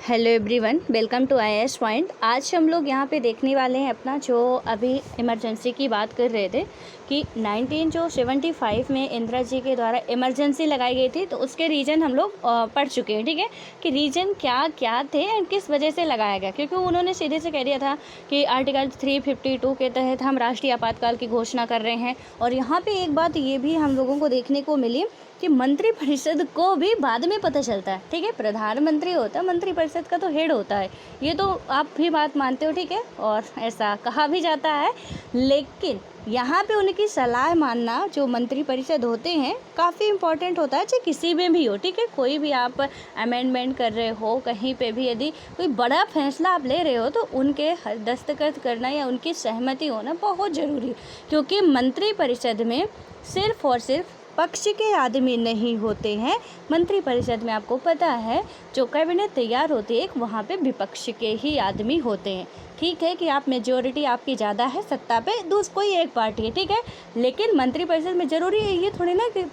Hello everyone, welcome to IAS point. आज हम लोग यहाँ पे देखने वाले हैं अपना जो अभी इमरजेंसी की बात कर रहे थे कि 1975 में इंदिरा जी के द्वारा इमरजेंसी लगाई गई थी, तो उसके रीज़न हम लोग पढ़ चुके हैं। ठीक है कि रीज़न क्या क्या थे एंड किस वजह से लगाया गया, क्योंकि उन्होंने सीधे से कह दिया था कि आर्टिकल 352 के तहत हम राष्ट्रीय आपातकाल की घोषणा कर रहे हैं। और यहाँ पर एक बात ये भी हम लोगों को देखने को मिली कि मंत्रिपरिषद को भी बाद में पता चलता है। ठीक है, प्रधानमंत्री होता है, मंत्रिपरिषद का तो हेड होता है, ये तो आप भी बात मानते हो। ठीक है, और ऐसा कहा भी जाता है, लेकिन यहाँ पे उनकी सलाह मानना जो मंत्रिपरिषद होते हैं काफ़ी इंपॉर्टेंट होता है, चाहे किसी में भी हो। ठीक है, कोई भी आप अमेंडमेंट कर रहे हो, कहीं पे भी यदि कोई बड़ा फैसला आप ले रहे हो तो उनके दस्तखत करना या उनकी सहमति होना बहुत ज़रूरी है, क्योंकि मंत्रिपरिषद में सिर्फ और सिर्फ पक्ष के आदमी नहीं होते हैं। मंत्रिपरिषद में आपको पता है जो कैबिनेट तैयार होती है वहाँ पे विपक्ष के ही आदमी होते हैं। ठीक है कि आप मेजोरिटी आपकी ज़्यादा है सत्ता पे, कोई एक पार्टी है। ठीक है, लेकिन मंत्रिपरिषद में ज़रूरी है ये थोड़ी ना कि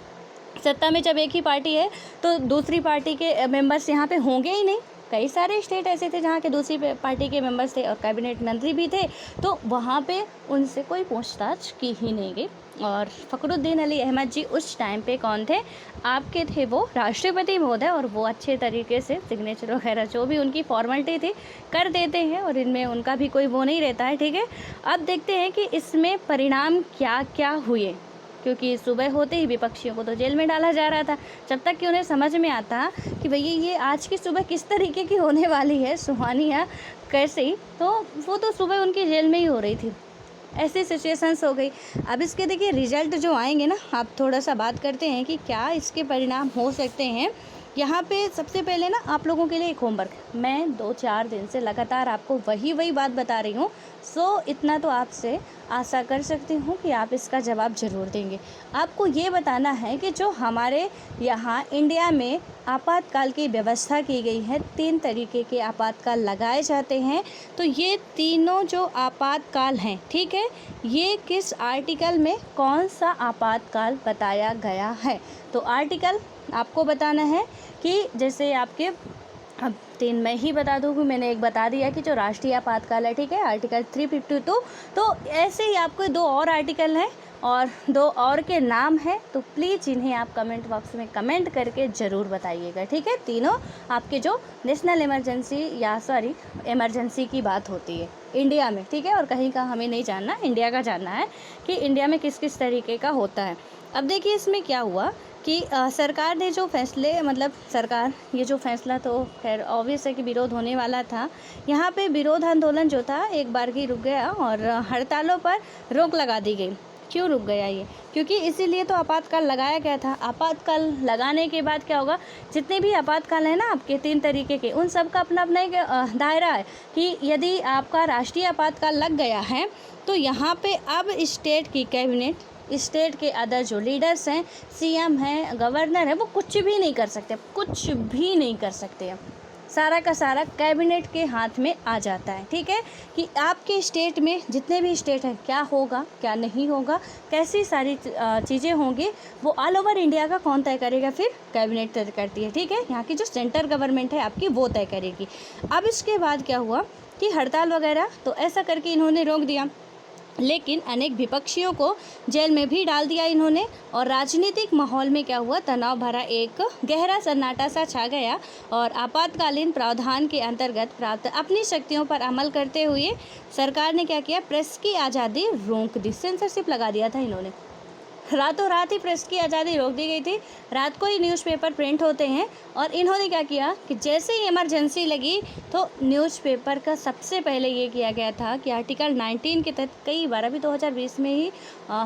सत्ता में जब एक ही पार्टी है तो दूसरी पार्टी के मेंबर्स यहाँ पे होंगे ही नहीं। कई सारे स्टेट ऐसे थे जहाँ के दूसरी पार्टी के मेंबर्स थे और कैबिनेट मंत्री भी थे, तो वहाँ पे उनसे कोई पूछताछ की ही नहीं गई। और फ़खरुद्दीन अली अहमद जी उस टाइम पे कौन थे? आपके थे वो राष्ट्रपति महोदय, और वो अच्छे तरीके से सिग्नेचर वगैरह जो भी उनकी फॉर्मेलिटी थी कर देते हैं, और इनमें उनका भी कोई वो नहीं रहता है। ठीक है, अब देखते हैं कि इसमें परिणाम क्या क्या हुए, क्योंकि सुबह होते ही विपक्षियों को तो जेल में डाला जा रहा था, जब तक कि उन्हें समझ में आता कि भैया ये आज की सुबह किस तरीके की होने वाली है, सुहानी या कैसे ही, तो वो तो सुबह उनकी जेल में ही हो रही थी। ऐसी सिचुएशंस हो गई। अब इसके देखिए रिजल्ट जो आएंगे ना, आप थोड़ा सा बात करते हैं कि क्या इसके परिणाम हो सकते हैं। यहाँ पे सबसे पहले ना आप लोगों के लिए एक होमवर्क, मैं 2-4 दिन से लगातार आपको वही बात बता रही हूँ, सो इतना तो आपसे आशा कर सकती हूँ कि आप इसका जवाब ज़रूर देंगे। आपको ये बताना है कि जो हमारे यहाँ इंडिया में आपातकाल की व्यवस्था की गई है, 3 तरीके के आपातकाल लगाए जाते हैं, तो ये तीनों जो आपातकाल हैं, ठीक है, ये किस आर्टिकल में कौन सा आपातकाल बताया गया है। तो आर्टिकल आपको बताना है कि जैसे आपके अब 3 मैं ही बता दूँ कि मैंने एक बता दिया कि जो राष्ट्रीय आपातकाल है, ठीक है, आर्टिकल 352, तो ऐसे ही आपको 2 और आर्टिकल हैं और 2 और के नाम हैं, तो प्लीज़ इन्हें आप कमेंट बॉक्स में कमेंट करके ज़रूर बताइएगा। ठीक है, तीनों आपके जो नेशनल इमरजेंसी की बात होती है इंडिया में। ठीक है, और कहीं का हमें नहीं जानना, इंडिया का जानना है कि इंडिया में किस किस तरीके का होता है। अब देखिए इसमें क्या हुआ कि सरकार ने जो फैसले, मतलब सरकार ये जो फैसला, तो खैर ऑब्वियस है कि विरोध होने वाला था। यहाँ पे विरोध आंदोलन जो था एक बार ही रुक गया और हड़तालों पर रोक लगा दी गई। क्यों रुक गया ये? क्योंकि इसीलिए तो आपातकाल लगाया गया था। आपातकाल लगाने के बाद क्या होगा, जितने भी आपातकाल हैं ना आपके 3 तरीके के, उन सब का अपना अपना एक दायरा है कि यदि आपका राष्ट्रीय आपातकाल लग गया है तो यहाँ पे अब स्टेट की कैबिनेट, स्टेट के अदर जो लीडर्स हैं, सीएम हैं, गवर्नर है, वो कुछ भी नहीं कर सकते, कुछ भी नहीं कर सकते। सारा का सारा कैबिनेट के हाथ में आ जाता है। ठीक है, कि आपके स्टेट में जितने भी स्टेट हैं क्या होगा क्या नहीं होगा, कैसी सारी चीज़ें होंगी, वो ऑल ओवर इंडिया का कौन तय करेगा? फिर कैबिनेट तय करती है। ठीक है, यहाँ की जो सेंटर गवर्नमेंट है आपकी वो तय करेगी। अब इसके बाद क्या हुआ कि हड़ताल वगैरह तो ऐसा करके इन्होंने रोक दिया, लेकिन अनेक विपक्षियों को जेल में भी डाल दिया इन्होंने, और राजनीतिक माहौल में क्या हुआ, तनाव भरा एक गहरा सन्नाटा सा छा गया। और आपातकालीन प्रावधान के अंतर्गत प्राप्त अपनी शक्तियों पर अमल करते हुए सरकार ने क्या किया, प्रेस की आज़ादी रोक दी, सेंसरशिप लगा दिया था इन्होंने। रातों रात ही प्रेस की आज़ादी रोक दी गई थी, रात को ही न्यूज़पेपर प्रिंट होते हैं, और इन्होंने क्या किया कि जैसे ही इमरजेंसी लगी तो न्यूज़पेपर का सबसे पहले ये किया गया था कि आर्टिकल 19 के तहत, कई बार अभी 2020 में ही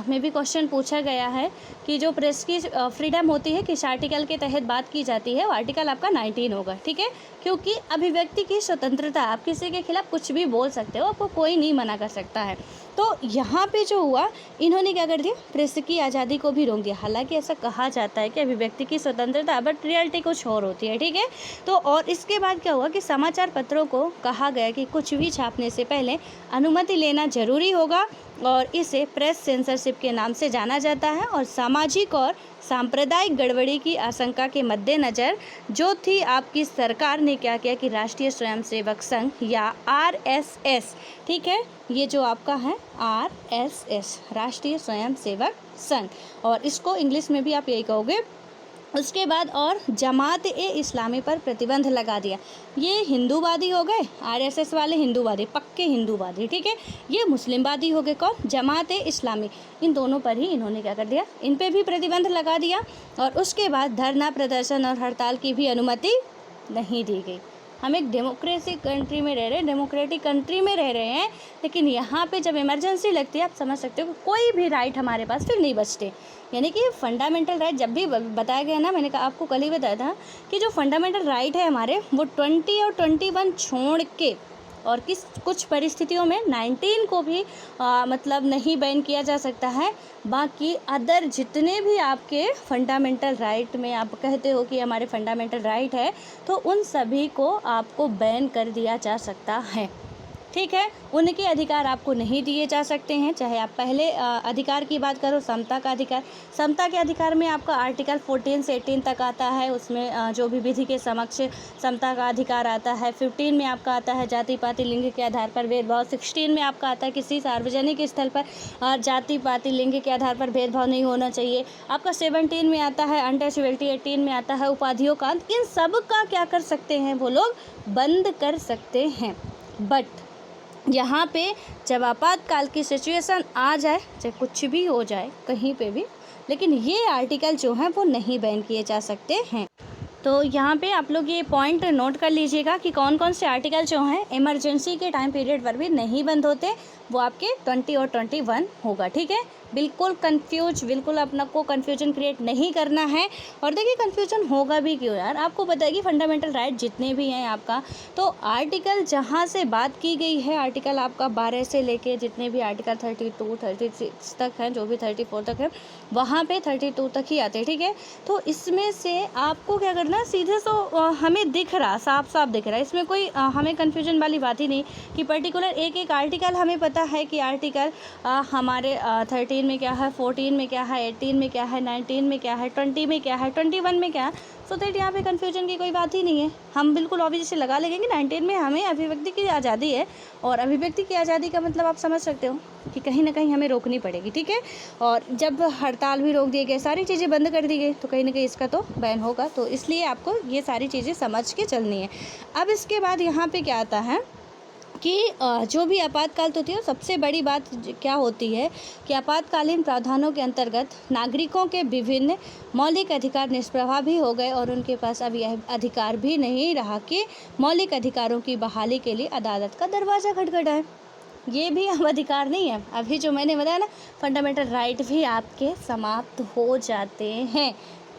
में भी क्वेश्चन पूछा गया है कि जो प्रेस की फ्रीडम होती है किस आर्टिकल के तहत बात की जाती है, वो आर्टिकल आपका 19 होगा। ठीक है, क्योंकि अभिव्यक्ति की स्वतंत्रता, आप किसी के खिलाफ कुछ भी बोल सकते हो, आपको कोई नहीं मना कर सकता है। तो यहाँ पे जो हुआ, इन्होंने क्या कर दिया, प्रेस की आज़ादी को भी रोक दिया। हालांकि ऐसा कहा जाता है कि अभिव्यक्ति की स्वतंत्रता, बट रियलिटी कुछ और होती है। ठीक है, तो और इसके बाद क्या हुआ कि समाचार पत्रों को कहा गया कि कुछ भी छापने से पहले अनुमति लेना जरूरी होगा, और इसे प्रेस सेंसरशिप के नाम से जाना जाता है, और सामाजिक और सांप्रदायिक गड़बड़ी की आशंका के मद्देनज़र जो थी आपकी सरकार ने क्या किया कि राष्ट्रीय स्वयंसेवक संघ या आरएसएस, ठीक है, ये जो आपका है आरएसएस, राष्ट्रीय स्वयंसेवक संघ, और इसको इंग्लिश में भी आप यही कहोगे। उसके बाद और जमात ए इस्लामी पर प्रतिबंध लगा दिया। ये हिंदूवादी हो गए, आरएसएस वाले हिंदूवादी, पक्के हिंदूवादी, ठीक है। ये मुस्लिमवादी हो गए, कौन, जमात ए इस्लामी, इन दोनों पर ही इन्होंने क्या कर दिया, इन पे भी प्रतिबंध लगा दिया। और उसके बाद धरना प्रदर्शन और हड़ताल की भी अनुमति नहीं दी गई। हम एक डेमोक्रेसी कंट्री में रह रहे हैं, डेमोक्रेटिक कंट्री में रह रहे हैं, लेकिन यहाँ पे जब इमरजेंसी लगती है, आप समझ सकते हो कि कोई भी राइट हमारे पास फिर नहीं बचते। यानी कि फंडामेंटल राइट जब भी बताया गया ना, मैंने कहा आपको कल ही बताया था कि जो फंडामेंटल राइट है हमारे, वो 20 और 21 छोड़ के और कुछ परिस्थितियों में 19 को भी मतलब नहीं बैन किया जा सकता है। बाकी अदर जितने भी आपके फंडामेंटल राइट में आप कहते हो कि हमारे फंडामेंटल राइट है, तो उन सभी को आपको बैन कर दिया जा सकता है, ठीक है। उनके अधिकार आपको नहीं दिए जा सकते हैं। चाहे आप पहले अधिकार की बात करो, समता का अधिकार, समता के अधिकार में आपका आर्टिकल 14 से 18 तक आता है, उसमें जो भी विधि के समक्ष समता का अधिकार आता है। 15 में आपका आता है जाति पाति लिंग के आधार पर भेदभाव। 16 में आपका आता है किसी सार्वजनिक स्थल पर जाति पाति लिंग के आधार पर भेदभाव नहीं होना चाहिए। आपका 17 में आता है अनटचेबिलिटी। 18 में आता है उपाधियों का अंत। इन सब का क्या कर सकते हैं वो लोग, बंद कर सकते हैं। बट यहाँ पे जब आपातकाल की सिचुएशन आ जाए, चाहे कुछ भी हो जाए कहीं पे भी, लेकिन ये आर्टिकल जो हैं वो नहीं बैन किए जा सकते हैं। तो यहाँ पे आप लोग ये पॉइंट नोट कर लीजिएगा कि कौन कौन से आर्टिकल जो हैं इमरजेंसी के टाइम पीरियड पर भी नहीं बंद होते, वो आपके 20 और 21 होगा, ठीक है। बिल्कुल बिल्कुल अपना को कन्फ्यूजन क्रिएट नहीं करना है। और देखिए कन्फ्यूजन होगा भी क्यों यार, आपको पता है कि फंडामेंटल राइट जितने भी हैं आपका, तो आर्टिकल जहाँ से बात की गई है, आर्टिकल आपका 12 से लेके जितने भी आर्टिकल 32, 36 तक हैं, जो भी 34 तक है, वहाँ पे 32 तक ही आते हैं, ठीक है। तो इसमें से आपको क्या करना, सीधे सो हमें दिख रहा, साफ साफ दिख रहा है, इसमें कोई हमें कन्फ्यूजन वाली बात ही नहीं कि पर्टिकुलर एक एक आर्टिकल हमें पता है कि आर्टिकल हमारे 13 में क्या है, 14 में क्या है, 18 में क्या है, 19 में क्या है, 20 में क्या है, 21 में क्या है। सो दैट यहाँ पे कन्फ्यूजन की कोई बात ही नहीं है। हम बिल्कुल ऑब्वियसली लगा लेंगे कि 19 में हमें अभिव्यक्ति की आज़ादी है, और अभिव्यक्ति की आज़ादी का मतलब आप समझ सकते हो कि कहीं ना कहीं हमें रोकनी पड़ेगी, ठीक है। और जब हड़ताल भी रोक दिए गए, सारी चीज़ें बंद कर दी गई, तो कहीं ना कहीं इसका तो बैन होगा। तो इसलिए आपको ये सारी चीज़ें समझ के चलनी है। अब इसके बाद यहाँ पे क्या आता है कि जो भी आपातकाल तो थी, सबसे बड़ी बात क्या होती है कि आपातकालीन प्रावधानों के अंतर्गत नागरिकों के विभिन्न मौलिक अधिकार निष्प्रभाव भी हो गए, और उनके पास अब यह अधिकार भी नहीं रहा कि मौलिक अधिकारों की बहाली के लिए अदालत का दरवाज़ा खटखटाए। ये भी अब अधिकार नहीं है। अभी जो मैंने बताया ना, फंडामेंटल राइट भी आपके समाप्त हो जाते हैं।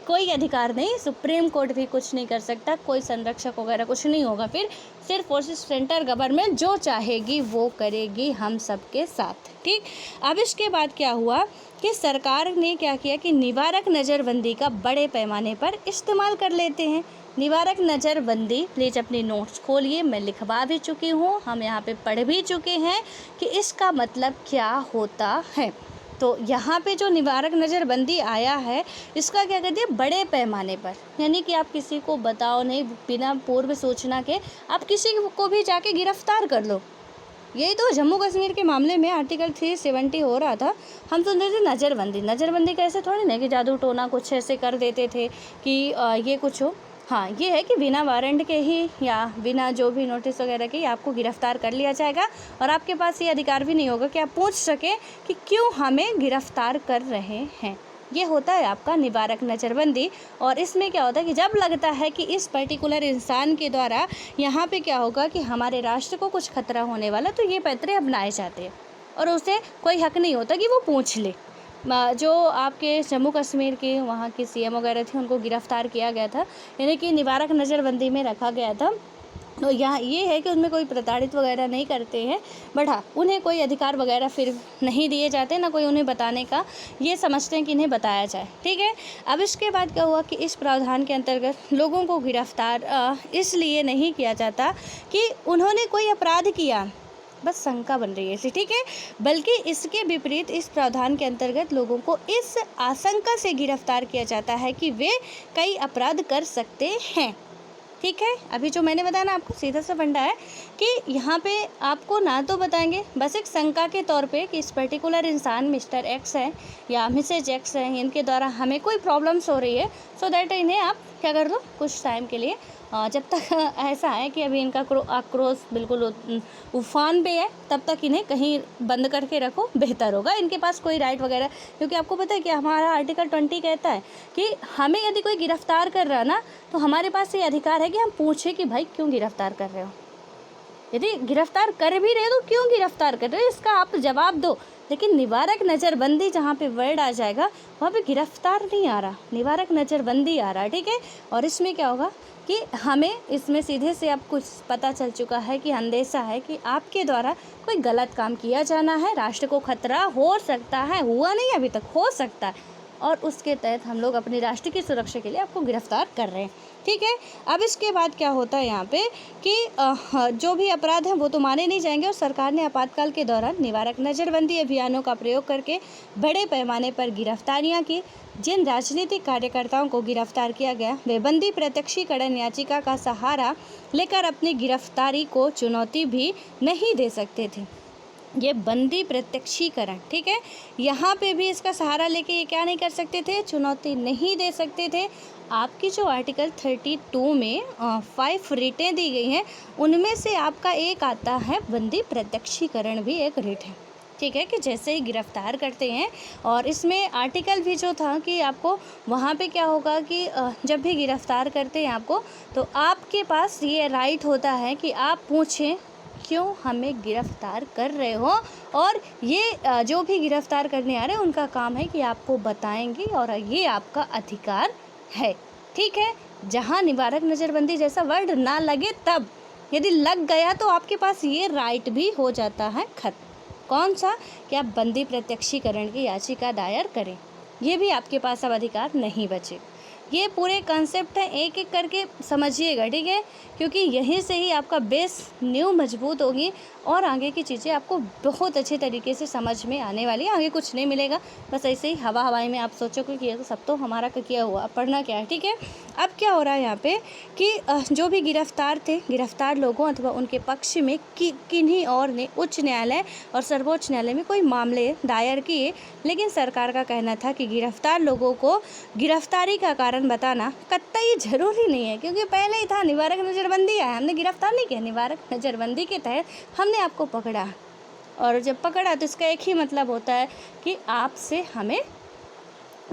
कोई अधिकार नहीं, सुप्रीम कोर्ट भी कुछ नहीं कर सकता, कोई संरक्षक वगैरह कुछ नहीं होगा। फिर सिर्फ और सिर्फ सेंट्रल गवर्नमेंट जो चाहेगी वो करेगी हम सबके साथ, ठीक। अब इसके बाद क्या हुआ कि सरकार ने क्या किया कि निवारक नज़रबंदी का बड़े पैमाने पर इस्तेमाल कर लेते हैं। निवारक नज़रबंदी, प्लीज़ अपने नोट्स खोलिए, मैं लिखवा भी चुकी हूँ, हम यहाँ पे पढ़ भी चुके हैं कि इसका मतलब क्या होता है। तो यहाँ पे जो निवारक नज़रबंदी आया है, इसका क्या कहते हैं, बड़े पैमाने पर, यानी कि आप किसी को बताओ नहीं, बिना पूर्व सूचना के आप किसी को भी जाके गिरफ्तार कर लो। यही तो जम्मू कश्मीर के मामले में आर्टिकल 370 हो रहा था। हम सुन रहे थे नज़रबंदी का ऐसे थोड़ी ना कि जादू टोना कुछ ऐसे कर देते थे कि ये कुछ हो। हाँ, ये है कि बिना वारंट के ही या बिना जो भी नोटिस वगैरह के आपको गिरफ़्तार कर लिया जाएगा, और आपके पास ये अधिकार भी नहीं होगा कि आप पूछ सकें कि क्यों हमें गिरफ़्तार कर रहे हैं। ये होता है आपका निवारक नज़रबंदी। और इसमें क्या होता है कि जब लगता है कि इस पर्टिकुलर इंसान के द्वारा यहाँ पे क्या होगा कि हमारे राष्ट्र को कुछ खतरा होने वाला, तो ये पैतरे अपनाए जाते हैं, और उसे कोई हक नहीं होता कि वो पूछ ले। जो आपके जम्मू कश्मीर के वहाँ के सीएम वगैरह थे, उनको गिरफ़्तार किया गया था, यानी कि निवारक नज़रबंदी में रखा गया था। तो यहाँ ये है कि उनमें कोई प्रताड़ित वगैरह नहीं करते हैं, बट हाँ, उन्हें कोई अधिकार वगैरह फिर नहीं दिए जाते, ना कोई उन्हें बताने का ये समझते हैं कि इन्हें बताया जाए, ठीक है। अब इसके बाद क्या हुआ कि इस प्रावधान के अंतर्गत लोगों को गिरफ़्तार इसलिए नहीं किया जाता कि उन्होंने कोई अपराध किया, बस शंका बन रही है इसे, ठीक है। बल्कि इसके विपरीत इस प्रावधान के अंतर्गत लोगों को इस आशंका से गिरफ्तार किया जाता है कि वे कई अपराध कर सकते हैं, ठीक है। अभी जो मैंने बताया ना आपको, सीधा सा फंडा है कि यहाँ पे आपको ना तो बताएंगे, बस एक शंका के तौर पे कि इस पर्टिकुलर इंसान मिस्टर एक्स है या मिसेज एक्स है, इनके द्वारा हमें कोई प्रॉब्लम्स हो रही है, सो दैट इन्हें आप क्या कर दो कुछ टाइम के लिए, जब तक ऐसा है कि अभी इनका आक्रोश बिल्कुल उफान पे है, तब तक इन्हें कहीं बंद करके रखो, बेहतर होगा। इनके पास कोई राइट वगैरह, क्योंकि आपको पता है कि हमारा आर्टिकल 20 कहता है कि हमें यदि कोई गिरफ्तार कर रहा है ना, तो हमारे पास ये अधिकार है कि हम पूछें कि भाई क्यों गिरफ्तार कर रहे हो, यदि गिरफ्तार कर भी रहे हो तो क्यों गिरफ्तार कर रहे हो, इसका आप जवाब दो। लेकिन निवारक नज़रबंदी जहाँ पे वर्ड आ जाएगा वहाँ पे गिरफ्तार नहीं आ रहा, निवारक नज़रबंदी आ रहा है, ठीक है। और इसमें क्या होगा कि हमें इसमें सीधे से अब कुछ पता चल चुका है कि अंदेशा है कि आपके द्वारा कोई गलत काम किया जाना है, राष्ट्र को खतरा हो सकता है, हुआ नहीं अभी तक, हो सकता है, और उसके तहत हम लोग अपने राष्ट्र की सुरक्षा के लिए आपको गिरफ्तार कर रहे हैं, ठीक है। अब इसके बाद क्या होता है यहाँ पे कि जो भी अपराध हैं वो तो माने नहीं जाएंगे, और सरकार ने आपातकाल के दौरान निवारक नज़रबंदी अभियानों का प्रयोग करके बड़े पैमाने पर गिरफ्तारियाँ की। जिन राजनीतिक कार्यकर्ताओं को गिरफ्तार किया गया वे बंदी प्रत्यक्षीकरण याचिका का सहारा लेकर अपनी गिरफ्तारी को चुनौती भी नहीं दे सकते थे। ये बंदी प्रत्यक्षीकरण, ठीक है, यहाँ पे भी इसका सहारा लेके ये क्या नहीं कर सकते थे, चुनौती नहीं दे सकते थे। आपकी जो आर्टिकल 32 में 5 रेटें दी गई हैं, उनमें से आपका एक आता है बंदी प्रत्यक्षीकरण, भी एक रेट है, ठीक है, कि जैसे ही गिरफ्तार करते हैं। और इसमें आर्टिकल भी जो था कि आपको वहाँ पे क्या होगा कि जब भी गिरफ्तार करते हैं आपको, तो आपके पास ये राइट होता है कि आप पूछें क्यों हमें गिरफ्तार कर रहे हो, और ये जो भी गिरफ्तार करने आ रहे हैं उनका काम है कि आपको बताएंगे, और ये आपका अधिकार है, ठीक है। जहाँ निवारक नज़रबंदी जैसा वर्ड ना लगे, तब यदि लग गया तो आपके पास ये राइट भी हो जाता है खत्म। कौन सा, कि आप बंदी प्रत्यक्षीकरण की याचिका दायर करें, ये भी आपके पास अब अधिकार नहीं बचे। ये पूरे कॉन्सेप्ट है, एक एक करके समझिएगा, ठीक है, क्योंकि यहीं से ही आपका बेस न्यू मजबूत होगी और आगे की चीज़ें आपको बहुत अच्छे तरीके से समझ में आने वाली है। आगे कुछ नहीं मिलेगा, बस ऐसे ही हवा हवाई में आप सोचोगे कि ये तो सब तो हमारा किया हुआ, पढ़ना क्या है, ठीक है। अब क्या हो रहा है यहाँ पे कि जो भी गिरफ्तार थे, गिरफ्तार लोगों अथवा उनके पक्ष में किन्हीं और ने उच्च न्यायालय और सर्वोच्च न्यायालय में कोई मामले दायर किए, लेकिन सरकार का कहना था कि गिरफ्तार लोगों को गिरफ्तारी का कारण बताना कतई ज़रूरी नहीं है, क्योंकि पहले ही था निवारक नज़रबंदी है, हमने गिरफ्तार नहीं किया, निवारक नज़रबंदी के तहत हमने आपको पकड़ा, और जब पकड़ा तो इसका एक ही मतलब होता है कि आपसे हमें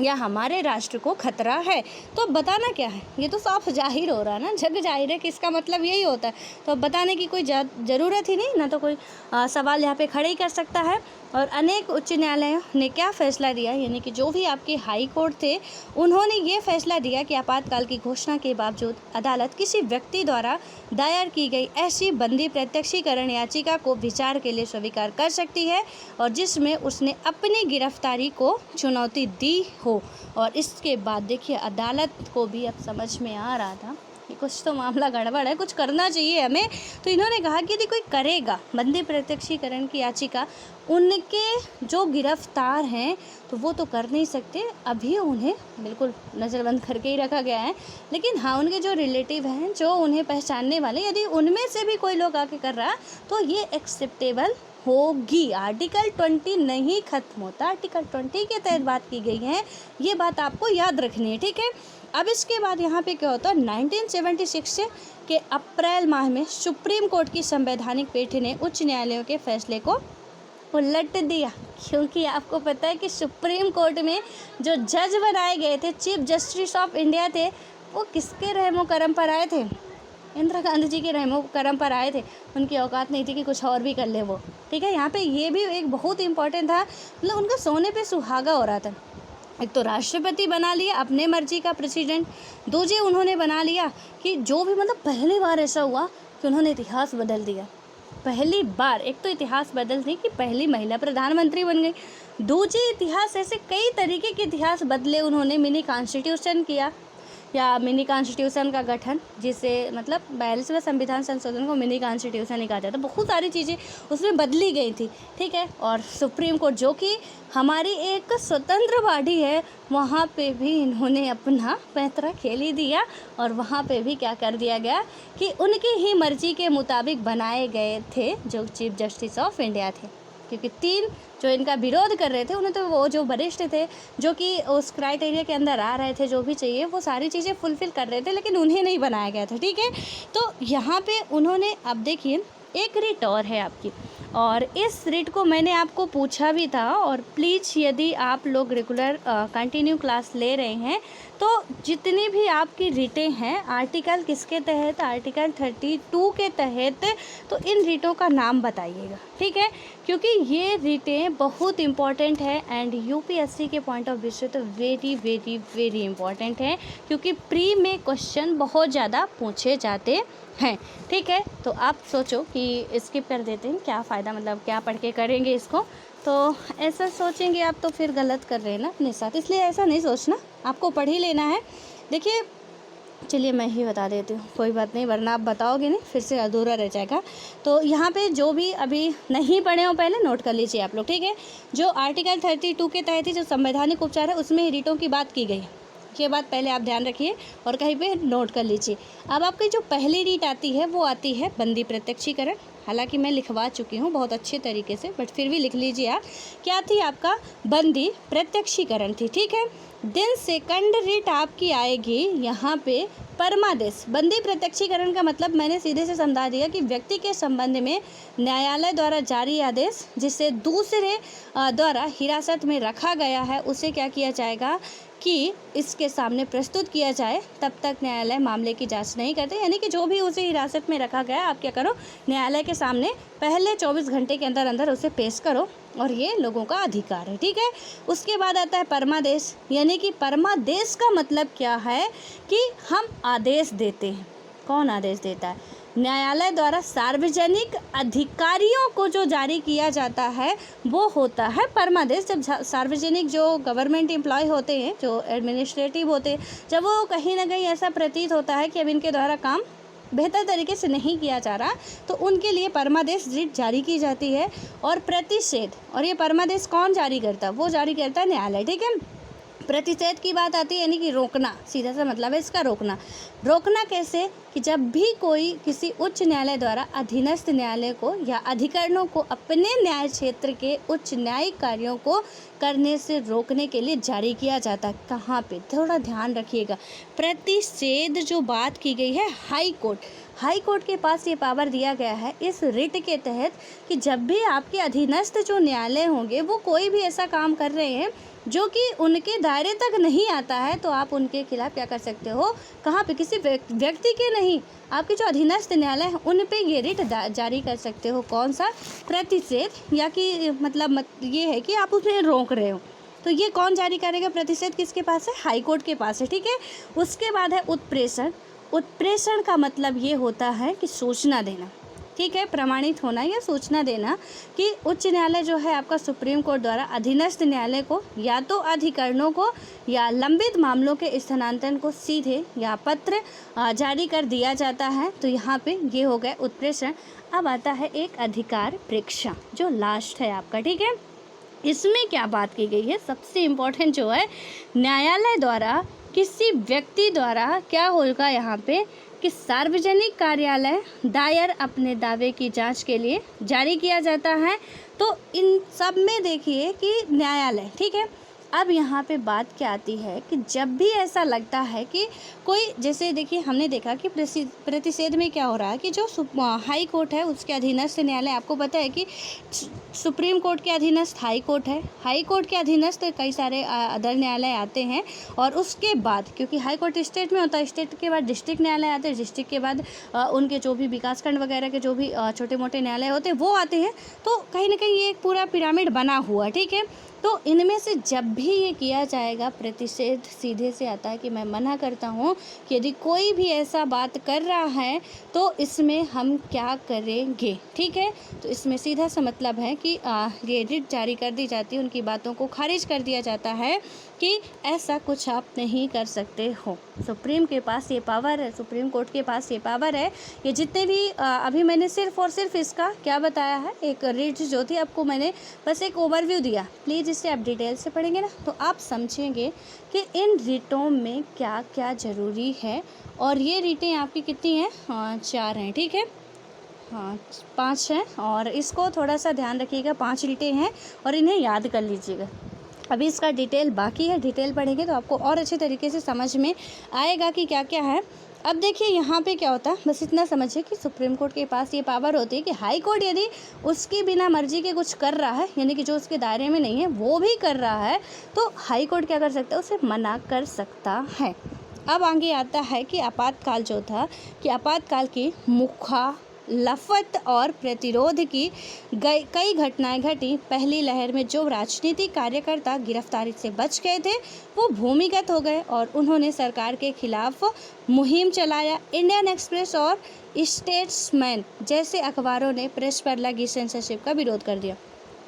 या हमारे राष्ट्र को खतरा है। तो अब बताना क्या है, ये तो साफ जाहिर हो रहा है ना, जग जाहिर है कि इसका मतलब यही होता है। तो अब बताने की कोई ज़रूरत ही नहीं, ना तो कोई सवाल यहाँ पे खड़े ही कर सकता है। और अनेक उच्च न्यायालयों ने क्या फैसला दिया, यानी कि जो भी आपके हाई कोर्ट थे, उन्होंने ये फैसला दिया कि आपातकाल की घोषणा के बावजूद अदालत किसी व्यक्ति द्वारा दायर की गई ऐसी बंदी प्रत्यक्षीकरण याचिका को विचार के लिए स्वीकार कर सकती है, और जिसमें उसने अपनी गिरफ्तारी को चुनौती दी हो। और इसके बाद देखिए अदालत को भी अब समझ में आ रहा था कि कुछ तो मामला गड़बड़ है, कुछ करना चाहिए हमें। तो इन्होंने कहा कि यदि कोई करेगा बंदी प्रत्यक्षीकरण की याचिका, उनके जो गिरफ्तार हैं तो वो तो कर नहीं सकते, अभी उन्हें बिल्कुल नज़रबंद करके ही रखा गया है। लेकिन हाँ, उनके जो रिलेटिव हैं, जो उन्हें पहचानने वाले, यदि उनमें से भी कोई लोग आके कर रहा है तो ये एक्सेप्टेबल होगी। आर्टिकल 20 नहीं खत्म होता, आर्टिकल 20 के तहत बात की गई है, ये बात आपको याद रखनी है, ठीक है। अब इसके बाद यहाँ पे क्या होता है, 1976 के अप्रैल माह में सुप्रीम कोर्ट की संवैधानिक पीठ ने उच्च न्यायालयों के फैसले को उलट दिया, क्योंकि आपको पता है कि सुप्रीम कोर्ट में जो जज बनाए गए थे, चीफ जस्टिस ऑफ इंडिया थे, वो किसके रहमो करम पर आए थे, इंदिरा गांधी जी के रहमो करम पर आए थे। उनकी औकात नहीं थी कि कुछ और भी कर ले वो, ठीक है। यहाँ पे ये भी एक बहुत इंपॉर्टेंट था, मतलब उनका सोने पे सुहागा हो रहा था। एक तो राष्ट्रपति बना लिया अपने मर्जी का प्रेसिडेंट, दूसरे उन्होंने बना लिया कि जो भी, मतलब पहली बार ऐसा हुआ कि उन्होंने इतिहास बदल दिया। पहली बार एक तो इतिहास बदल दी कि पहली महिला प्रधानमंत्री बन गई, दूसरी इतिहास ऐसे कई तरीके के इतिहास बदले उन्होंने, मिनी कॉन्स्टिट्यूशन किया, या मिनी कॉन्स्टिट्यूशन का गठन, जिसे मतलब 42वें संविधान संशोधन को मिनी कॉन्स्टिट्यूशन ही कहा जाता है। बहुत सारी चीज़ें उसमें बदली गई थी, ठीक है। और सुप्रीम कोर्ट जो कि हमारी एक स्वतंत्र बॉडी है, वहाँ पे भी इन्होंने अपना पैंतरा खेल ही दिया और वहाँ पे भी क्या कर दिया गया कि उनकी ही मर्जी के मुताबिक बनाए गए थे जो चीफ जस्टिस ऑफ इंडिया थे, क्योंकि 3 जो इनका विरोध कर रहे थे उन्हें तो वो जो वरिष्ठ थे जो कि उस क्राइटेरिया के अंदर आ रहे थे, जो भी चाहिए वो सारी चीज़ें फुलफ़िल कर रहे थे, लेकिन उन्हें नहीं बनाया गया था, ठीक है। तो यहाँ पे उन्होंने, अब देखिए एक रिट और है आपकी, और इस रिट को मैंने आपको पूछा भी था। और प्लीज़ यदि आप लोग रेगुलर कंटिन्यू क्लास ले रहे हैं तो जितनी भी आपकी रिटें हैं आर्टिकल किसके तहत, आर्टिकल 32 के तहत, तो इन रिटों का नाम बताइएगा, ठीक है, क्योंकि ये रिटें बहुत इंपॉर्टेंट है एंड यूपीएससी के पॉइंट ऑफ व्यू से तो वेरी वेरी वेरी इंपॉर्टेंट है, क्योंकि प्री में क्वेश्चन बहुत ज़्यादा पूछे जाते हैं, ठीक है। तो आप सोचो कि स्किप कर देते हैं, क्या फ़ायदा, मतलब क्या पढ़ के करेंगे इसको, तो ऐसा सोचेंगे आप तो फिर गलत कर रहे हैं ना अपने साथ, इसलिए ऐसा नहीं सोचना, आपको पढ़ ही लेना है। देखिए चलिए मैं ही बता देती हूँ, कोई बात नहीं, वरना आप बताओगे नहीं फिर से अधूरा रह जाएगा। तो यहाँ पे जो भी अभी नहीं पढ़े हो पहले नोट कर लीजिए आप लोग, ठीक है। जो आर्टिकल 32 के तहत ही जो संवैधानिक उपचार है उसमें रिटों की बात की गई, ये बात पहले आप ध्यान रखिए और कहीं पे नोट कर लीजिए। अब आपकी जो पहली रीट आती है वो आती है बंदी प्रत्यक्षीकरण, हालांकि मैं लिखवा चुकी हूँ बहुत अच्छे तरीके से, बट फिर भी लिख लीजिए आप, क्या थी आपका बंदी प्रत्यक्षीकरण थी, ठीक है। देन सेकंड रीट आपकी आएगी यहाँ पे परमादेश। बंदी प्रत्यक्षीकरण का मतलब मैंने सीधे से समझा दिया कि व्यक्ति के संबंध में न्यायालय द्वारा जारी आदेश जिसे दूसरे द्वारा हिरासत में रखा गया है उसे क्या किया जाएगा कि इसके सामने प्रस्तुत किया जाए, तब तक न्यायालय मामले की जांच नहीं करते, यानी कि जो भी उसे हिरासत में रखा गया आप क्या करो, न्यायालय के सामने पहले 24 घंटे के अंदर अंदर उसे पेश करो, और ये लोगों का अधिकार है, ठीक है। उसके बाद आता है परमादेश, यानी कि परमादेश का मतलब क्या है कि हम आदेश देते हैं। कौन आदेश देता है? न्यायालय द्वारा सार्वजनिक अधिकारियों को जो जारी किया जाता है वो होता है परमादेश। जब सार्वजनिक जो गवर्नमेंट एम्प्लॉय होते हैं, जो एडमिनिस्ट्रेटिव होते हैं, जब वो कहीं ना कहीं ऐसा प्रतीत होता है कि अब इनके द्वारा काम बेहतर तरीके से नहीं किया जा रहा, तो उनके लिए परमादेश रिट जारी की जाती है। और प्रतिषेध, और ये परमादेश कौन जारी करता है? वो जारी करता है न्यायालय, ठीक है। प्रतिषेध की बात आती है, यानी कि रोकना, सीधा सा मतलब है इसका रोकना। रोकना कैसे? कि जब भी कोई किसी उच्च न्यायालय द्वारा अधीनस्थ न्यायालय को या अधिकरणों को अपने न्याय क्षेत्र के उच्च न्यायिक कार्यों को करने से रोकने के लिए जारी किया जाता है। कहाँ पे? थोड़ा ध्यान रखिएगा। प्रतिषेध जो बात की गई है हाई कोर्ट के पास ये पावर दिया गया है इस रिट के तहत कि जब भी आपके अधीनस्थ जो न्यायालय होंगे वो कोई भी ऐसा काम कर रहे हैं जो कि उनके दायरे तक नहीं आता है, तो आप उनके खिलाफ क्या कर सकते हो? कहाँ पे? किसी व्यक्ति के नहीं, आपके जो अधीनस्थ न्यायालय है उन पे ये रिट जारी कर सकते हो। कौन सा? प्रतिषेध, या कि मतलब ये है कि आप उसे रोक रहे हो, तो ये कौन जारी करेगा? प्रतिषेध किसके पास है? हाई कोर्ट के पास है, ठीक है। उसके बाद है उत्प्रेषण। उत्प्रेषण का मतलब ये होता है कि सूचना देना, ठीक है, प्रमाणित होना या सूचना देना कि उच्च न्यायालय जो है आपका सुप्रीम कोर्ट द्वारा अधीनस्थ न्यायालय को या तो अधिकरणों को या लंबित मामलों के स्थानांतरण को सीधे या पत्र जारी कर दिया जाता है। तो यहाँ पे ये हो गया उत्प्रेषण। अब आता है एक अधिकार प्रेक्षण, जो लास्ट है आपका, ठीक है। इसमें क्या बात की गई है? सबसे इम्पोर्टेंट जो है, न्यायालय द्वारा किसी व्यक्ति द्वारा क्या होगा यहाँ पे कि सार्वजनिक कार्यालय दायर अपने दावे की जांच के लिए जारी किया जाता है। तो इन सब में देखिए कि न्यायालय, ठीक है। अब यहाँ पे बात क्या आती है कि जब भी ऐसा लगता है कि कोई, जैसे देखिए हमने देखा कि प्रतिषेध में क्या हो रहा है कि जो हाई कोर्ट है उसके अधीनस्थ न्यायालय, आपको पता है कि सुप्रीम कोर्ट के अधीनस्थ हाई कोर्ट है, हाई कोर्ट के अधीनस्थ कई सारे अदर न्यायालय आते हैं, और उसके बाद क्योंकि हाई कोर्ट स्टेट में होता है, स्टेट के बाद डिस्ट्रिक्ट न्यायालय आते हैं, डिस्ट्रिक्ट के बाद उनके जो भी विकासखंड वगैरह के जो भी छोटे मोटे न्यायालय होते हैं वो आते हैं। तो कहीं ना कहीं ये एक पूरा पिरामिड बना हुआ, ठीक है। तो इनमें से जब भी ये किया जाएगा, प्रतिषेध सीधे से आता है कि मैं मना करता हूँ कि यदि कोई भी ऐसा बात कर रहा है तो इसमें हम क्या करेंगे। ठीक है, तो इसमें सीधा सा मतलब है कि ये रिट जारी कर दी जाती है, उनकी बातों को खारिज कर दिया जाता है कि ऐसा कुछ आप नहीं कर सकते हो। सुप्रीम के पास ये पावर है, सुप्रीम कोर्ट के पास ये पावर है। ये जितने भी अभी मैंने सिर्फ और सिर्फ इसका क्या बताया है, एक रिट जो थी आपको मैंने बस एक ओवरव्यू दिया। प्लीज़ इसे आप डिटेल से पढ़ेंगे ना तो आप समझेंगे कि इन रिटों में क्या क्या ज़रूरी है। और ये रिटें आपकी कितनी हैं, 4 हैं। ठीक है, हाँ 5 हैं, और इसको थोड़ा सा ध्यान रखिएगा, 5 रिटें हैं और इन्हें याद कर लीजिएगा। अभी इसका डिटेल बाकी है, डिटेल पढ़ेंगे तो आपको और अच्छे तरीके से समझ में आएगा कि क्या क्या है। अब देखिए यहाँ पे क्या होता है, बस इतना समझिए कि सुप्रीम कोर्ट के पास ये पावर होती है कि हाई कोर्ट यदि उसकी बिना मर्जी के कुछ कर रहा है, यानी कि जो उसके दायरे में नहीं है वो भी कर रहा है, तो हाई कोर्ट क्या कर सकता है, उसे मना कर सकता है। अब आगे आता है कि आपातकाल जो था, कि आपातकाल की मुखालफत और प्रतिरोध की कई घटनाएं घटी। पहली लहर में जो राजनीतिक कार्यकर्ता गिरफ्तारी से बच गए थे वो भूमिगत हो गए और उन्होंने सरकार के खिलाफ मुहिम चलाया। इंडियन एक्सप्रेस और स्टेट्समैन जैसे अखबारों ने प्रेस पर लगी सेंसरशिप का विरोध कर दिया।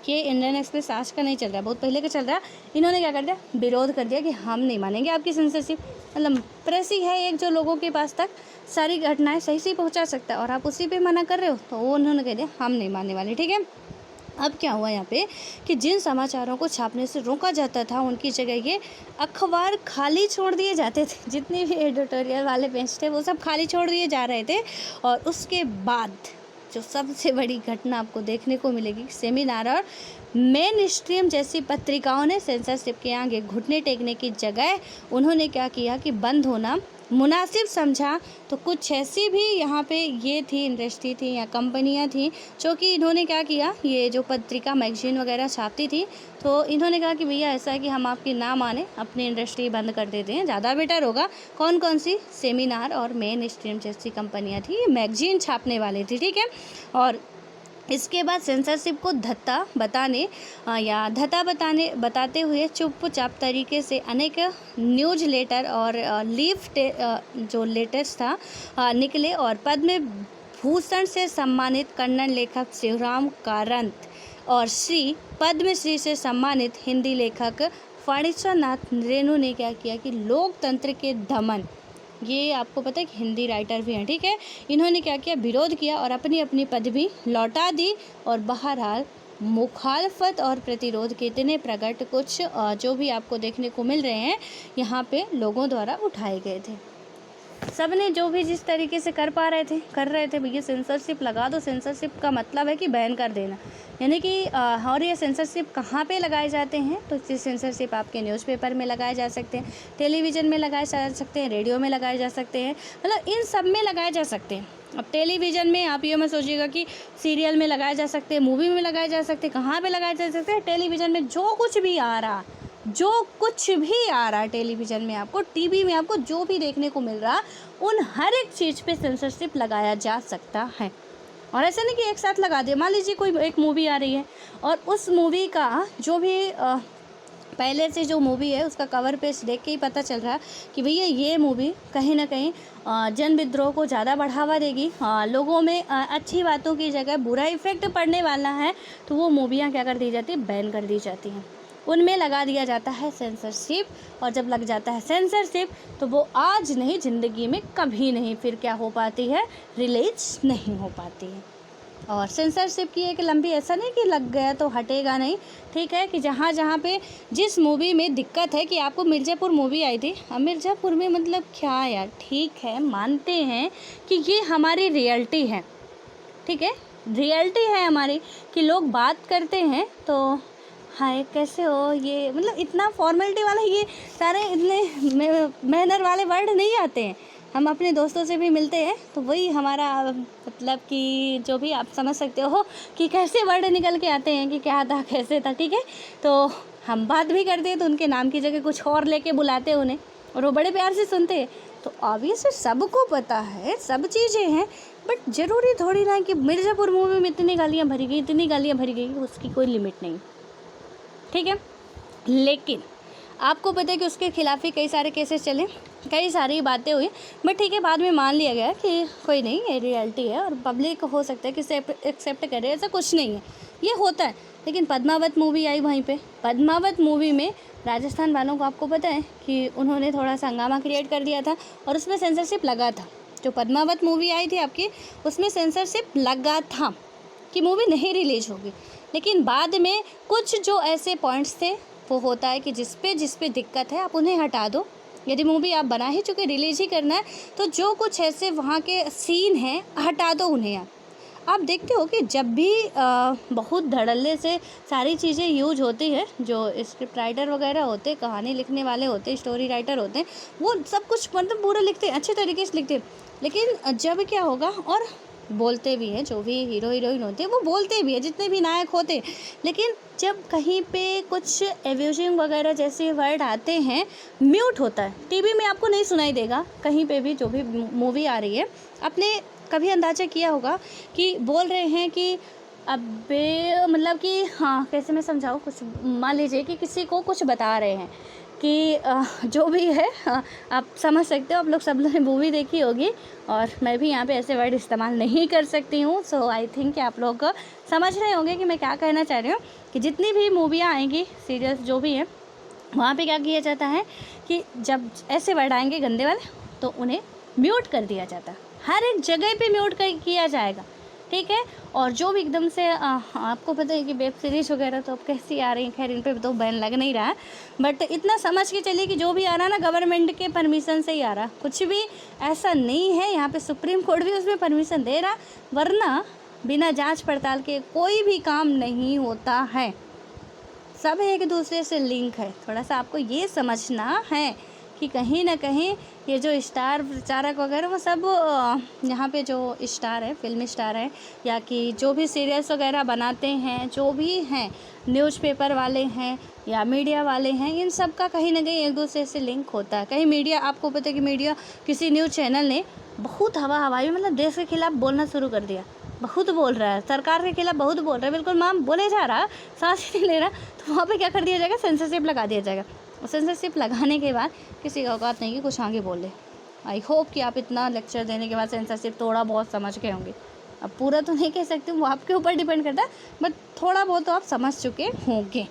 कि इंडियन एक्सप्रेस आज का नहीं चल रहा, बहुत पहले का चल रहा है। इन्होंने क्या कर दिया, विरोध कर दिया कि हम नहीं मानेंगे आपकी सेंसरशिप। मतलब प्रेस ही है एक जो लोगों के पास तक सारी घटनाएं सही से पहुंचा सकता है और आप उसी पे मना कर रहे हो, तो वो उन्होंने कह दिया हम नहीं मानने वाले। ठीक है, अब क्या हुआ यहाँ पे कि जिन समाचारों को छापने से रोका जाता था उनकी जगह ये अखबार खाली छोड़ दिए जाते थे। जितने भी एडिटोरियल वाले पेज थे वो सब खाली छोड़ दिए जा रहे थे। और उसके बाद जो सबसे बड़ी घटना आपको देखने को मिलेगी, सेमिनार और मेन स्ट्रीम जैसी पत्रिकाओं ने सेंसरशिप के आगे घुटने टेकने की जगह उन्होंने क्या किया कि बंद होना मुनासिब समझा। तो कुछ ऐसी भी यहाँ पे ये थी, इंडस्ट्री थी या कंपनियाँ थी जो कि इन्होंने क्या किया, ये जो पत्रिका मैगजीन वगैरह छापती थी, तो इन्होंने कहा कि भैया ऐसा है कि हम आपकी ना माने, अपनी इंडस्ट्री बंद कर देते हैं, ज़्यादा बेटर होगा। कौन कौन सी, सेमिनार और मेन स्ट्रीम जैसी कंपनियाँ थी, ये मैगजीन छापने वाली थी। ठीक है, और इसके बाद सेंसरशिप को बताते हुए चुपचाप तरीके से अनेक न्यूज लेटर और जो लेटेस्ट था निकले और पद्म भूषण से सम्मानित कन्नड़ लेखक शिवराम कारंत और श्री पद्मश्री से सम्मानित हिंदी लेखक फणीश्वरनाथ रेणु ने क्या किया कि लोकतंत्र के दमन, ये आपको पता है कि हिंदी राइटर भी हैं। ठीक है, इन्होंने क्या किया, विरोध किया और अपनी अपनी पदवी लौटा दी। और बहरहाल मुखालफत और प्रतिरोध के इतने प्रकट कुछ जो भी आपको देखने को मिल रहे हैं यहाँ पे लोगों द्वारा उठाए गए थे। सब ने जो भी जिस तरीके से कर रहे थे भैया सेंसरशिप लगा दो। सेंसरशिप का मतलब है कि बैन कर देना, यानी कि और ये सेंसरशिप कहाँ पे लगाए जाते हैं, तो ये सेंसरशिप आपके न्यूज़पेपर में लगाए जा सकते हैं, टेलीविज़न में लगाए जा सकते हैं, रेडियो में लगाए जा सकते हैं, मतलब इन सब में लगाए जा सकते हैं। अब टेलीविज़न में आप ये मत सोचिएगा कि सीरियल में लगाए जा सकते हैं, मूवी में लगाए जा सकते हैं, कहाँ पे लगाए जा सकते हैं, टेलीविज़न में जो कुछ भी आ रहा टेलीविज़न में आपको, टीवी में आपको जो भी देखने को मिल रहा, उन हर एक चीज़ पे सेंसरशिप लगाया जा सकता है। और ऐसा नहीं कि एक साथ लगा दे। मान लीजिए कोई एक मूवी आ रही है और उस मूवी का जो भी पहले से जो मूवी है उसका कवर पेज देख के ही पता चल रहा है कि भैया ये मूवी कहीं ना कहीं जन विद्रोह को ज़्यादा बढ़ावा देगी, लोगों में अच्छी बातों की जगह बुरा इफेक्ट पड़ने वाला है, तो वो मूवियाँ क्या कर दी जाती है, बैन कर दी जाती हैं, उनमें लगा दिया जाता है सेंसरशिप। और जब लग जाता है सेंसरशिप तो वो आज नहीं, ज़िंदगी में कभी नहीं फिर क्या हो पाती है, रिलीज नहीं हो पाती है। और सेंसरशिप की एक लंबी, ऐसा नहीं कि लग गया तो हटेगा नहीं। ठीक है, कि जहाँ जहाँ पे जिस मूवी में दिक्कत है, कि आपको मिर्ज़ापुर मूवी आई थी, अब मिर्ज़ापुर में मतलब क्या यार, ठीक है मानते हैं कि ये हमारी रियलिटी है, ठीक है रियलिटी है हमारी, कि लोग बात करते हैं तो हाय कैसे हो, ये मतलब इतना फॉर्मेलिटी वाला, ये सारे इतने मैनर वाले वर्ड नहीं आते हैं। हम अपने दोस्तों से भी मिलते हैं तो वही हमारा मतलब कि जो भी आप समझ सकते हो कि कैसे वर्ड निकल के आते हैं कि क्या था कैसे था। ठीक है, तो हम बात भी करते हैं तो उनके नाम की जगह कुछ और लेके बुलाते हैं उन्हें, और वो बड़े प्यार से सुनते हैं। तो ऑब्वियसली सबको पता है, सब चीज़ें हैं, बट ज़रूरी थोड़ी ना कि मिर्ज़ापुर मूवी में इतनी गालियाँ भरी गई, उसकी कोई लिमिट नहीं। ठीक है, लेकिन आपको पता है कि उसके खिलाफ ही कई सारे केसेस चले, कई सारी बातें हुई, बट ठीक है, बाद में मान लिया गया कि कोई नहीं, ये रियलिटी है और पब्लिक हो सकता है कि एक्सेप्ट करे, ऐसा कुछ नहीं है, ये होता है। लेकिन पद्मावत मूवी आई वहीं पे, पद्मावत मूवी में राजस्थान वालों को आपको पता है कि उन्होंने थोड़ा सा हंगामा क्रिएट कर दिया था और उसमें सेंसरशिप लगा था। जो पद्मावत मूवी आई थी आपकी, उसमें सेंसरशिप लगा था कि मूवी नहीं रिलीज होगी। लेकिन बाद में कुछ जो ऐसे पॉइंट्स थे, वो होता है कि जिस पे दिक्कत है आप उन्हें हटा दो। यदि मूवी आप बना ही चुके, रिलीज ही करना है, तो जो कुछ ऐसे वहाँ के सीन हैं हटा दो उन्हें। आप देखते हो कि जब भी बहुत धड़ल्ले से सारी चीज़ें यूज होती है, जो स्क्रिप्ट राइटर वगैरह होते, कहानी लिखने वाले होते, स्टोरी राइटर होते हैं, वो सब कुछ मतलब पूरा लिखते हैं, अच्छे तरीके से लिखते हैं। लेकिन जब क्या होगा, और बोलते भी हैं, जो भी हीरो हीरोइन होते हैं वो बोलते भी हैं, जितने भी नायक होते हैं, लेकिन जब कहीं पे कुछ एब्यूजिंग वगैरह जैसे वर्ड आते हैं, म्यूट होता है। टीवी में आपको नहीं सुनाई देगा, कहीं पे भी जो भी मूवी आ रही है, आपने कभी अंदाज़ा किया होगा कि बोल रहे हैं कि अबे, मतलब कि हाँ, कैसे मैं समझाऊँ, कुछ मान लीजिए कि किसी को कुछ बता रहे हैं कि जो भी है, आप समझ सकते हो, आप लोग सब लोगों ने मूवी देखी होगी और मैं भी यहाँ पे ऐसे वर्ड इस्तेमाल नहीं कर सकती हूँ। सो आई थिंक कि आप लोग समझ रहे होंगे कि मैं क्या कहना चाह रही हूँ, कि जितनी भी मूवियाँ आएंगी, सीरियल्स जो भी हैं, वहाँ पे क्या किया जाता है कि जब ऐसे वर्ड आएंगे गंदे वाले, तो उन्हें म्यूट कर दिया जाता है, हर एक जगह पे म्यूट किया जाएगा, ठीक है। और जो भी एकदम से आपको पता है कि वेब सीरीज़ वगैरह तो अब कैसी आ रही हैं, खैर इन पे तो बैन लग नहीं रहा है, बट इतना समझ के चलिए कि जो भी आ रहा है ना, गवर्नमेंट के परमिशन से ही आ रहा, कुछ भी ऐसा नहीं है। यहाँ पे सुप्रीम कोर्ट भी उसमें परमिशन दे रहा, वरना बिना जांच पड़ताल के कोई भी काम नहीं होता है, सब एक दूसरे से लिंक है। थोड़ा सा आपको ये समझना है कि कहीं ना कहीं ये जो स्टार प्रचारक वगैरह, वो सब यहाँ पे जो स्टार है, फिल्मी स्टार है, या कि जो भी सीरियल्स वगैरह बनाते हैं, जो भी हैं, न्यूज़पेपर वाले हैं या मीडिया वाले हैं, इन सब का कहीं ना कहीं एक दूसरे से लिंक होता है। कहीं मीडिया, आपको पता है कि मीडिया, किसी न्यूज़ चैनल ने बहुत हवाई मतलब देश के खिलाफ बोलना शुरू कर दिया, बहुत बोल रहा है, सरकार के खिलाफ बहुत बोल रहा है, बिल्कुल माम बोले जा रहा, सांस ही नहीं ले रहा, तो वहाँ पे क्या कर दिया जाएगा, सेंसरशिप लगा दिया जाएगा। और सेंसरशिप लगाने के बाद किसी का औकात नहीं कि कुछ आगे बोल ले। आई होप कि आप इतना लेक्चर देने के बाद सेंसरशिप थोड़ा बहुत समझ गए होंगे। अब पूरा तो नहीं कह सकती हूँ, वो आपके ऊपर डिपेंड करता है, बट थोड़ा बहुत तो आप समझ चुके होंगे,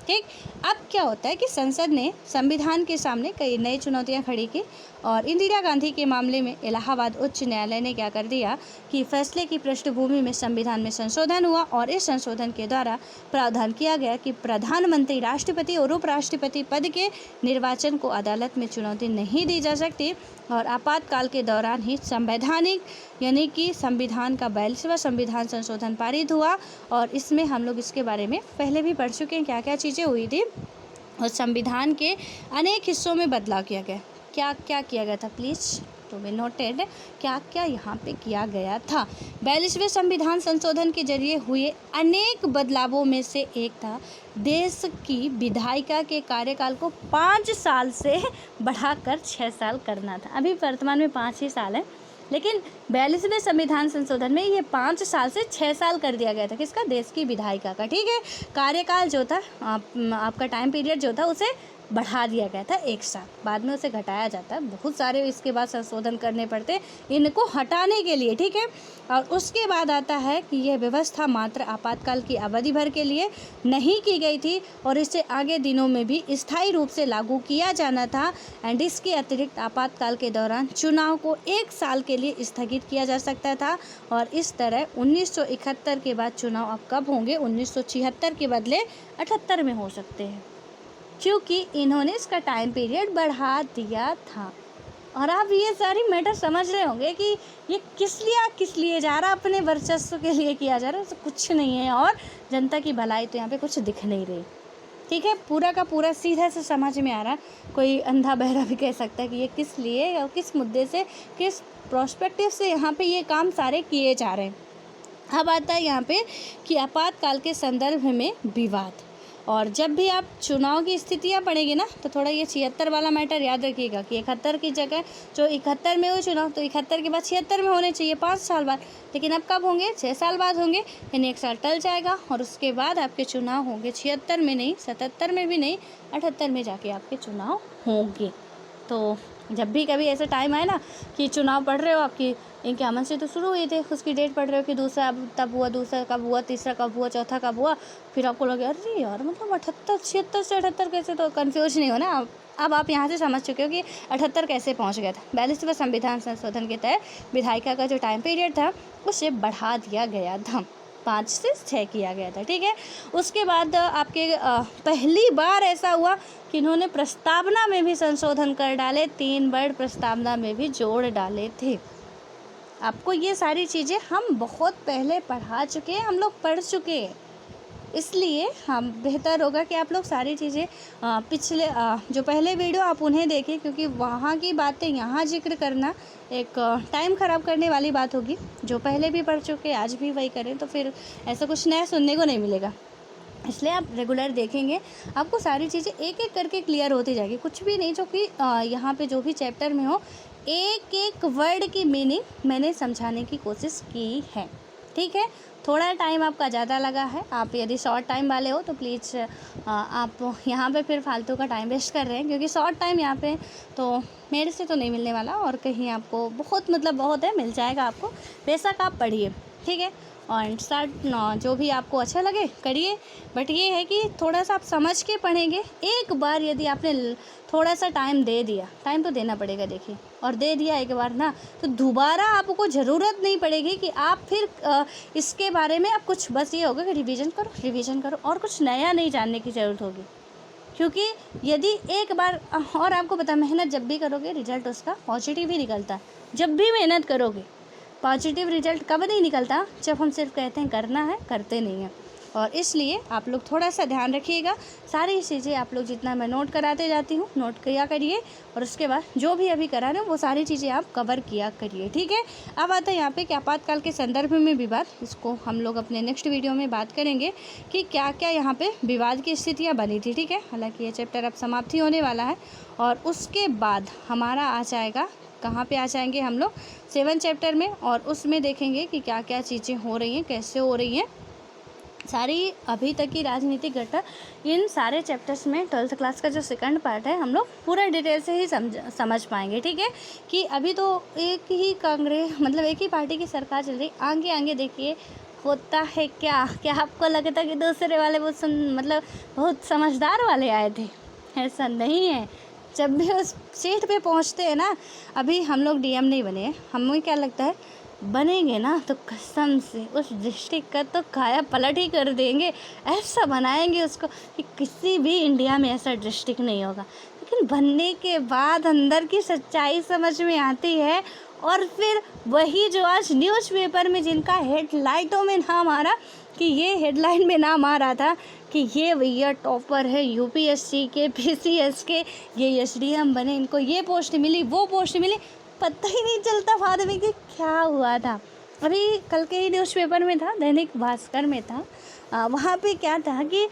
ठीक। अब क्या होता है कि संसद ने संविधान के सामने कई नई चुनौतियां खड़ी की, और इंदिरा गांधी के मामले में इलाहाबाद उच्च न्यायालय ने क्या कर दिया कि फैसले की पृष्ठभूमि में संविधान में संशोधन हुआ, और इस संशोधन के द्वारा प्रावधान किया गया कि प्रधानमंत्री, राष्ट्रपति और उपराष्ट्रपति पद के निर्वाचन को अदालत में चुनौती नहीं दी जा सकती, और आपातकाल के दौरान ही संवैधानिक यानी कि संविधान का 42वां संविधान संशोधन पारित हुआ। और इसमें हम लोग इसके बारे में पहले भी पढ़ चुके हैं, क्या क्या चीज़ें हुई थी, और संविधान के अनेक हिस्सों में बदलाव किया गया। क्या क्या किया गया था, प्लीज़ टू बी नोटेड, क्या क्या यहाँ पे किया गया था। 42वें संविधान संशोधन के जरिए हुए अनेक बदलावों में से एक था देश की विधायिका के कार्यकाल को 5 साल से बढ़ाकर 6 साल करना था। अभी वर्तमान में 5 ही साल है, लेकिन 42वें संविधान संशोधन में ये 5 साल से 6 साल कर दिया गया था। किसका, देश की विधायिका का, ठीक है। कार्यकाल जो था, आपका टाइम पीरियड जो था, उसे बढ़ा दिया गया था 1 साल, बाद में उसे घटाया जाता है। बहुत सारे इसके बाद संशोधन करने पड़ते इनको हटाने के लिए, ठीक है। और उसके बाद आता है कि यह व्यवस्था मात्र आपातकाल की अवधि भर के लिए नहीं की गई थी, और इससे आगे दिनों में भी स्थायी रूप से लागू किया जाना था। एंड इसके अतिरिक्त आपातकाल के दौरान चुनाव को 1 साल के लिए स्थगित किया जा सकता था। और इस तरह 1971 के बाद चुनाव अब कब होंगे, 1976 के बदले 78 में हो सकते हैं, क्योंकि इन्होंने इसका टाइम पीरियड बढ़ा दिया था। और आप ये सारी मैटर समझ रहे होंगे कि ये किस लिए जा रहा, अपने वर्चस्व के लिए किया जा रहा है, तो कुछ नहीं है। और जनता की भलाई तो यहाँ पे कुछ दिख नहीं रही, ठीक है। पूरा का पूरा सीधा से समझ में आ रहा, कोई अंधा बहरा भी कह सकता है कि ये किस लिए या किस मुद्दे से, किस प्रोस्पेक्टिव से यहाँ पे ये काम सारे किए जा रहे हैं। अब आता है यहाँ पे कि आपातकाल के संदर्भ में विवाद। और जब भी आप चुनाव की स्थितियाँ पढ़ेंगे ना तो थोड़ा ये 76 वाला मैटर याद रखिएगा कि 71 की जगह जो 71 में हो चुनाव तो 71 के बाद 76 में होने चाहिए 5 साल बाद, लेकिन अब कब होंगे 6 साल बाद होंगे, यानी 1 साल टल जाएगा और उसके बाद आपके चुनाव होंगे 76 में नहीं, 77 में भी नहीं, 78 में जाके आपके चुनाव होंगे। तो जब भी कभी ऐसा टाइम आए ना कि चुनाव पढ़ रहे हो, आपकी इक्यावन से तो शुरू हुए थे, उसकी डेट पढ़ रहे हो कि दूसरा तब हुआ, दूसरा कब हुआ, तीसरा कब हुआ, चौथा कब हुआ, फिर आपको लगे अरे यार मतलब 78 76 से 78 कैसे, तो कन्फ्यूज नहीं हो ना अब आप यहाँ से समझ चुके हो कि 78 कैसे पहुँच गया था। 42वें संविधान संशोधन के तहत विधायिका का जो टाइम पीरियड था उसे बढ़ा दिया गया था, 5 से 6 किया गया था, ठीक है। उसके बाद आपके पहली बार ऐसा हुआ कि इन्होंने प्रस्तावना में भी संशोधन कर डाले, 3 वर्ड प्रस्तावना में भी जोड़ डाले थे। आपको ये सारी चीज़ें हम बहुत पहले पढ़ा चुके हैं, हम लोग पढ़ चुके हैं, इसलिए हम बेहतर होगा कि आप लोग सारी चीज़ें पिछले जो पहले वीडियो आप उन्हें देखें, क्योंकि वहाँ की बातें यहाँ जिक्र करना एक टाइम ख़राब करने वाली बात होगी। जो पहले भी पढ़ चुके आज भी वही करें तो फिर ऐसा कुछ नया सुनने को नहीं मिलेगा। इसलिए आप रेगुलर देखेंगे, आपको सारी चीज़ें एक एक करके क्लियर होती जाएगी। कुछ भी नहीं जो कि यहाँ पे जो भी चैप्टर में हो, एक एक वर्ड की मीनिंग मैंने समझाने की कोशिश की है, ठीक है। थोड़ा टाइम आपका ज़्यादा लगा है, आप यदि शॉर्ट टाइम वाले हो तो प्लीज़ आप यहाँ पे फिर फालतू का टाइम वेस्ट कर रहे हैं, क्योंकि शॉर्ट टाइम यहाँ पे तो मेरे से तो नहीं मिलने वाला, और कहीं आपको बहुत मतलब बहुत है, मिल जाएगा आपको, बेशक आप पढ़िए, ठीक है। और स्टार्ट जो भी आपको अच्छा लगे करिए, बट ये है कि थोड़ा सा आप समझ के पढ़ेंगे। एक बार यदि आपने थोड़ा सा टाइम दे दिया, टाइम तो देना पड़ेगा देखिए, और दे दिया एक बार ना तो दोबारा आपको ज़रूरत नहीं पड़ेगी कि आप फिर इसके बारे में आप कुछ, बस ये होगा कि रिवीजन करो और कुछ नया नहीं जानने की ज़रूरत होगी। क्योंकि यदि एक बार, और आपको पता, मेहनत जब भी करोगे रिजल्ट उसका पॉजिटिव ही निकलता है। जब भी मेहनत करोगे पॉजिटिव रिजल्ट कब नहीं निकलता, जब हम सिर्फ कहते हैं करना है, करते नहीं हैं। और इसलिए आप लोग थोड़ा सा ध्यान रखिएगा, सारी चीज़ें आप लोग जितना मैं नोट कराते जाती हूँ नोट किया करिए, और उसके बाद जो भी अभी करा रहे हो वो सारी चीज़ें आप कवर किया करिए, ठीक है। अब आता है यहाँ पे कि आपातकाल के संदर्भ में विवाद, इसको हम लोग अपने नेक्स्ट वीडियो में बात करेंगे कि क्या क्या यहाँ पे विवाद की स्थितियाँ बनी थी, ठीक है। हालाँकि ये चैप्टर अब समाप्ति होने वाला है, और उसके बाद हमारा आ जाएगा, कहाँ पे आ जाएंगे हम लोग 7 चैप्टर में, और उसमें देखेंगे कि क्या क्या चीज़ें हो रही हैं, कैसे हो रही हैं, सारी अभी तक की राजनीतिक घटना, इन सारे चैप्टर्स में 12th क्लास का जो सेकंड पार्ट है हम लोग पूरा डिटेल से ही समझ पाएंगे, ठीक है। कि अभी तो एक ही कांग्रेस मतलब एक ही पार्टी की सरकार चल रही, आगे आगे देखिए होता है क्या क्या आपको लगता है कि दूसरे वाले मतलब बहुत समझदार वाले आए थे, ऐसा नहीं है। जब भी उस सीट पे पहुंचते हैं ना, अभी हम लोग डीएम नहीं बने हैं, हमें क्या लगता है बनेंगे ना तो कसम से उस डिस्ट्रिक्ट का तो काया पलट ही कर देंगे, ऐसा बनाएंगे उसको कि किसी भी इंडिया में ऐसा डिस्ट्रिक्ट नहीं होगा। लेकिन बनने के बाद अंदर की सच्चाई समझ में आती है, और फिर वही जो आज न्यूज़पेपर में जिनका हेडलाइटों में नाम आ रहा, कि ये हेडलाइन में नाम आ रहा था कि ये भैया टॉपर है यूपीएससी के, पीसीएस के, ये एसडीएम बने, इनको ये पोस्ट मिली, वो पोस्ट मिली, पता ही नहीं चलता बाद में कि क्या हुआ था। अभी कल के ही न्यूज़पेपर में था, दैनिक भास्कर में था, वहाँ पे क्या था कि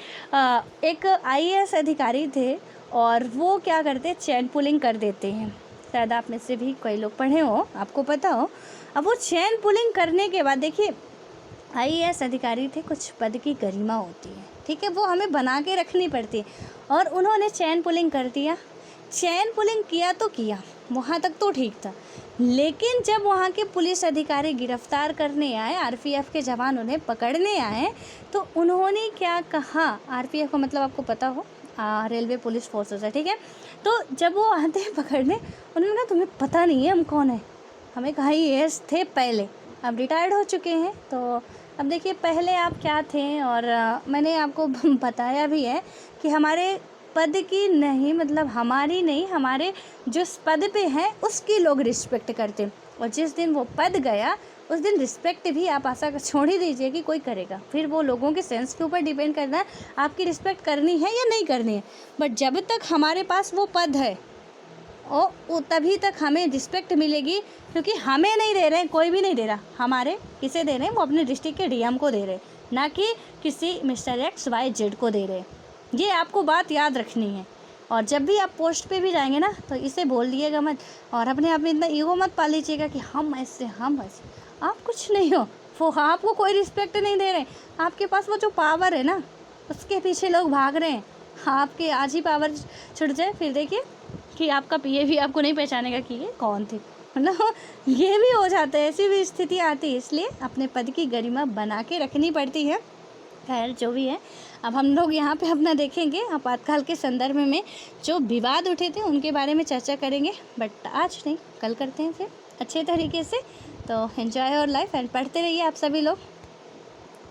एक आईएएस अधिकारी थे, और वो क्या करते, चेन पुलिंग कर देते हैं। शायद आप में से भी कई लोग पढ़े हो, आपको पता हो। अब वो चेन पुलिंग करने के बाद देखिए, आईएएस अधिकारी थे, कुछ पद की गरिमा होती है, ठीक है, वो हमें बना के रखनी पड़ती है, और उन्होंने चेन पुलिंग कर दिया। चेन पुलिंग किया तो किया, वहाँ तक तो ठीक था, लेकिन जब वहाँ के पुलिस अधिकारी गिरफ्तार करने आए, आरपीएफ के जवान उन्हें पकड़ने आए, तो उन्होंने क्या कहा, आरपीएफ का मतलब आपको पता हो रेलवे पुलिस फोर्सेस है, ठीक है। तो जब वो आते हैं पकड़ने, उन्होंने कहा तुम्हें पता नहीं है हम कौन है, हमें कहा ये थे पहले, अब रिटायर्ड हो चुके हैं। तो अब देखिए पहले आप क्या थे, और मैंने आपको बताया भी है कि हमारे पद की नहीं, मतलब हमारी नहीं, हमारे जो पद पे हैं उसकी लोग रिस्पेक्ट करते हैं, और जिस दिन वो पद गया उस दिन रिस्पेक्ट भी आप आशा छोड़ ही दीजिए कि कोई करेगा, फिर वो लोगों के सेंस के ऊपर डिपेंड करना है आपकी रिस्पेक्ट करनी है या नहीं करनी है। बट जब तक हमारे पास वो पद है और तभी तक हमें रिस्पेक्ट मिलेगी, क्योंकि हमें नहीं दे रहे हैं, कोई भी नहीं दे रहा, हमारे किसे दे रहे हैं, वो अपने डिस्ट्रिक्ट के डीएम को दे रहे हैं, ना कि किसी मिस्टर XYZ को दे रहे हैं। ये आपको बात याद रखनी है। और जब भी आप पोस्ट पे भी जाएंगे ना तो इसे बोल दिएगा मत, और अपने आप में इतना ईगो मत पा लीजिएगा कि हम ऐसे हम ऐसे। आप कुछ नहीं हो, वो आपको कोई रिस्पेक्ट नहीं दे रहे। आपके पास वो जो पावर है ना उसके पीछे लोग भाग रहे हैं। आपके आज ही पावर छुट जाए फिर देखिए कि आपका पीए भी आपको नहीं पहचानेगा कि ये कौन थे। मतलब ये भी हो जाता है, ऐसी भी स्थिति आती है। इसलिए अपने पद की गरिमा बना के रखनी पड़ती है। खैर जो भी है, अब हम लोग यहाँ पे अपना देखेंगे आपातकाल के संदर्भ में जो विवाद उठे थे उनके बारे में चर्चा करेंगे, बट आज नहीं, कल करते हैं फिर अच्छे तरीके से। तो एंजॉय योर लाइफ एंड पढ़ते रहिए आप सभी लोग।